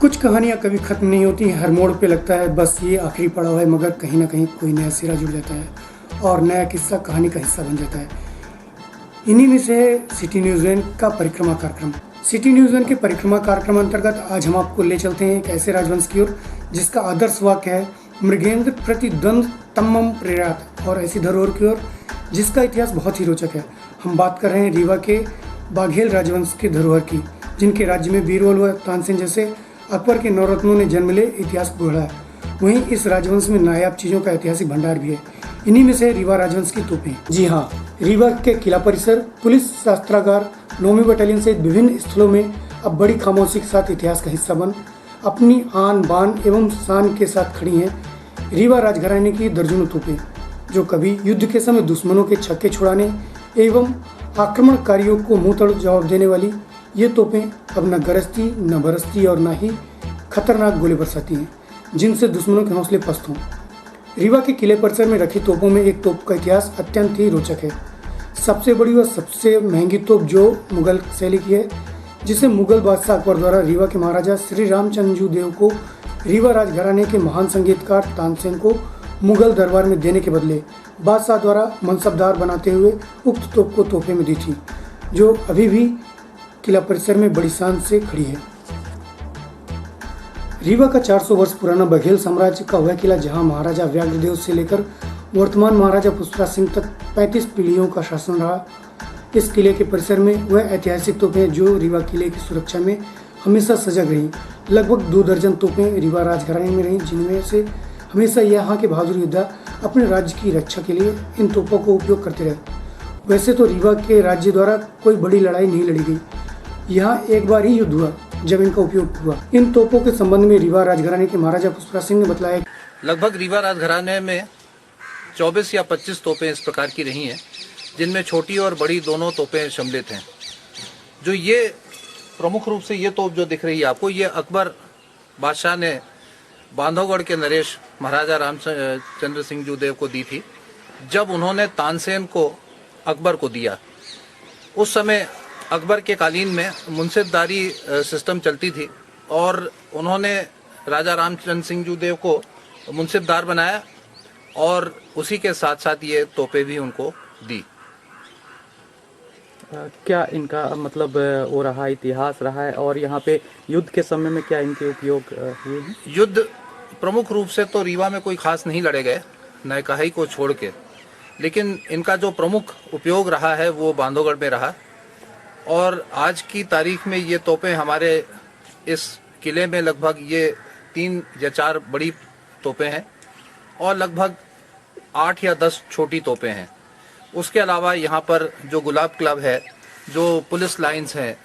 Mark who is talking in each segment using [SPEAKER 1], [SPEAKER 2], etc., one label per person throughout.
[SPEAKER 1] कुछ कहानियाँ कभी ख़त्म नहीं होती, हर मोड़ पे लगता है बस ये आखिरी पड़ाव है, मगर कहीं ना कहीं कोई नया सिरा जुड़ जाता है और नया किस्सा कहानी का हिस्सा बन जाता है। इन्हीं में से है सिटी न्यूज़ वन का परिक्रमा कार्यक्रम। सिटी न्यूज़ वन के परिक्रमा कार्यक्रम अंतर्गत आज हम आपको ले चलते हैं एक ऐसे राजवंश की ओर जिसका आदर्श वाक्य है मृगेंद्र प्रतिद्वंद तमम प्रेरक, और ऐसी धरोहर की ओर जिसका इतिहास बहुत ही रोचक है। हम बात कर रहे हैं रीवा के बाघेल राजवंश के धरोहर की, जिनके राज्य में बीरबल व तानसेन जैसे अकबर के नवरत्नों ने जन्म ले इतिहास गढ़ा है। वहीं इस राजवंश में नायाब चीज़ों का ऐतिहासिक भंडार भी है। इन्हीं में से रीवा राजवंश की तोपें। जी हाँ, रीवा के किला परिसर, पुलिस शस्त्रागार, 9वीं बटालियन सहित विभिन्न स्थलों में अब बड़ी खामोशी के साथ इतिहास का हिस्सा बन अपनी आन बान एवं शान के साथ खड़ी हैं रीवा राजघराने की दर्जनों तोपें, जो कभी युद्ध के समय दुश्मनों के छक्के छुड़ाने एवं आक्रमणकारियों को मुंह तोड़ जवाब देने वाली ये तोपें अब न गरजती, न बरसती और न ही खतरनाक गोले बरसाती हैं, जिनसे दुश्मनों के हौसले पस्त हों। रीवा के किले परिसर में रखी तोपों में एक तोप का इतिहास अत्यंत ही रोचक है। सबसे बड़ी व सबसे महंगी तोप जो मुगल शैली की है, जिसे मुगल बादशाह अकबर द्वारा रीवा के महाराजा श्री रामचंद्र देव को रीवा राजघराने के महान संगीतकार तानसेन को मुगल दरबार में देने के बदले बादशाह द्वारा मनसबदार बनाते हुए उक्त तोप को तोहफे में दी थी, जो अभी भी किला परिसर में बड़ी शान से खड़ी है। रीवा का 400 वर्ष पुराना बघेल साम्राज्य का वह किला, जहां महाराजा व्याघ्रदेव से लेकर वर्तमान महाराजा पुष्पराज सिंह तक 35 पीढ़ियों का शासन रहा। इस किले के परिसर में वह ऐतिहासिक तोपें जो रीवा किले की सुरक्षा में हमेशा सजग रहीं। लगभग 2 दर्जन तोपें रीवा राजघराने में रहीं, जिनमें से हमेशा यहाँ के बहादुर योद्धा अपने राज्य की रक्षा के लिए इन तोपों को उपयोग करते रहे। वैसे तो रीवा के राज्य द्वारा कोई बड़ी लड़ाई नहीं लड़ी गई, यहाँ एक बार ही युद्ध हुआ जब इनका उपयोग हुआ। इन तोपों के संबंध में रीवा राजघराने के महाराजा पुष्पराज सिंह ने बताया,
[SPEAKER 2] लगभग रीवा राजघराने में 24 या 25 तोपें इस प्रकार की रही हैं, जिनमें छोटी और बड़ी दोनों तोपें सम्मिलित हैं। जो ये प्रमुख रूप से ये तोप जो दिख रही है आपको, ये अकबर बादशाह ने बांधवगढ़ के नरेश महाराजा रामचंद्र सिंह जूदेव को दी थी, जब उन्होंने तानसेन को अकबर को दिया। उस समय अकबर के कालीन में मुंसिफदारी सिस्टम चलती थी और उन्होंने राजा रामचंद्र सिंह जूदेव को मुंसिफदार बनाया और उसी के साथ साथ ये तोपें भी उनको दी।
[SPEAKER 3] क्या इनका मतलब वो रहा, इतिहास रहा है, और यहाँ पे युद्ध के समय में क्या इनके उपयोग हुए हैं?
[SPEAKER 2] युद्ध प्रमुख रूप से तो रीवा में कोई खास नहीं लड़े गए, नयकाही को छोड़ के, लेकिन इनका जो प्रमुख उपयोग रहा है वो बांधवगढ़ में रहा। और आज की तारीख में ये तोपें हमारे इस किले में लगभग ये 3 या 4 बड़ी तोपें हैं और लगभग 8 या 10 छोटी तोपें हैं। उसके अलावा यहाँ पर जो गुलाब क्लब है, जो पुलिस लाइंस हैं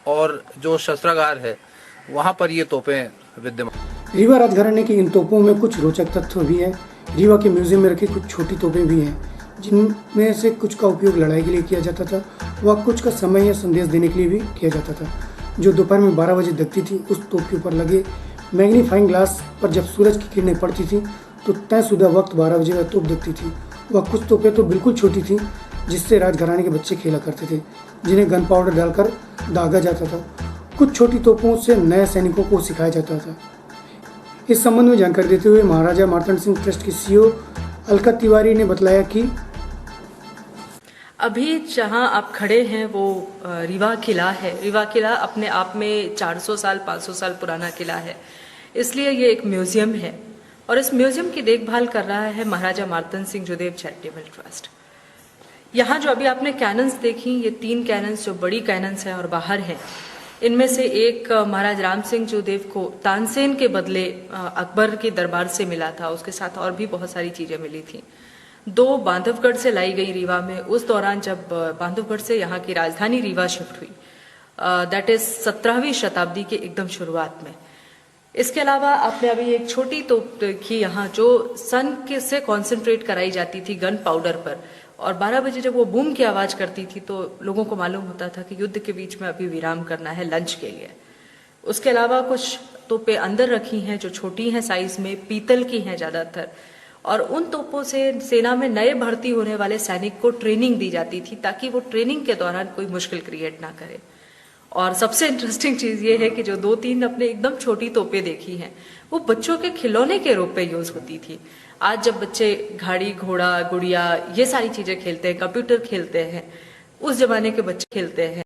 [SPEAKER 2] और जो शस्त्रागार है, वहाँ पर ये तोपें विद्यमान।
[SPEAKER 1] रीवा राजघराने की इन तोपों में कुछ रोचक तथ्य भी हैं। रीवा के म्यूजियम में रखी कुछ छोटी तोपें भी हैं, जिनमें से कुछ का उपयोग लड़ाई के लिए किया जाता था व कुछ का समय या संदेश देने के लिए भी किया जाता था। जो दोपहर में 12 बजे दिखती थी, उस तोप के ऊपर लगे मैग्नीफाइंग ग्लास पर जब सूरज की किरणें पड़ती थी तो तयशुदा वक्त 12 बजे वह तोप दिखती थी। वह कुछ तोपें तो बिल्कुल छोटी थी, जिससे राजघराने के बच्चे खेला करते थे, जिन्हें गन पाउडर डालकर दागा जाता था। कुछ छोटी तोपों से नए सैनिकों को सिखाया जाता था। इस संबंध में जानकारी देते हुए महाराजा मार्तंड सिंह ट्रस्ट की सीईओ अलका तिवारी ने बताया कि
[SPEAKER 4] अभी जहां आप खड़े हैं वो रीवा किला है। रीवा किला अपने आप में 400 साल 500 साल पुराना किला है, इसलिए ये एक म्यूजियम है और इस म्यूजियम की देखभाल कर रहा है महाराजा मार्तंड सिंह जूदेव चैरिटेबल ट्रस्ट। यहाँ जो अभी आपने कैनन्स देखी, ये 3 कैनन्स जो बड़ी कैनन्स हैं और बाहर हैं, इनमें से एक महाराज राम सिंह जूदेव को तानसेन के बदले अकबर के दरबार से मिला था। उसके साथ और भी बहुत सारी चीजें मिली थी। 2 बांधवगढ़ से लाई गई रीवा में, उस दौरान जब बांधवगढ़ से यहाँ की राजधानी रीवा शिफ्ट हुई, दैट इज 17वीं शताब्दी के एकदम शुरुआत में। इसके अलावा आपने अभी एक छोटी तोप देखी यहाँ, जो सन के से कॉन्सेंट्रेट कराई जाती थी गन पाउडर पर, और 12 बजे जब वो बूम की आवाज करती थी तो लोगों को मालूम होता था कि युद्ध के बीच में अभी विराम करना है लंच के लिए। उसके अलावा कुछ तोपें अंदर रखी हैं जो छोटी हैं साइज में, पीतल की हैं ज्यादातर, और उन तोपों से सेना में नए भर्ती होने वाले सैनिक को ट्रेनिंग दी जाती थी ताकि वो ट्रेनिंग के दौरान कोई मुश्किल क्रिएट ना करे। और सबसे इंटरेस्टिंग चीज ये है कि जो 2-3 अपने एकदम छोटी तोपें देखी हैं, वो बच्चों के खिलौने के रूप में यूज होती थी। आज जब बच्चे गाड़ी घोड़ा गुड़िया ये सारी चीजें खेलते हैं, कंप्यूटर खेलते हैं, उस जमाने के बच्चे खेलते हैं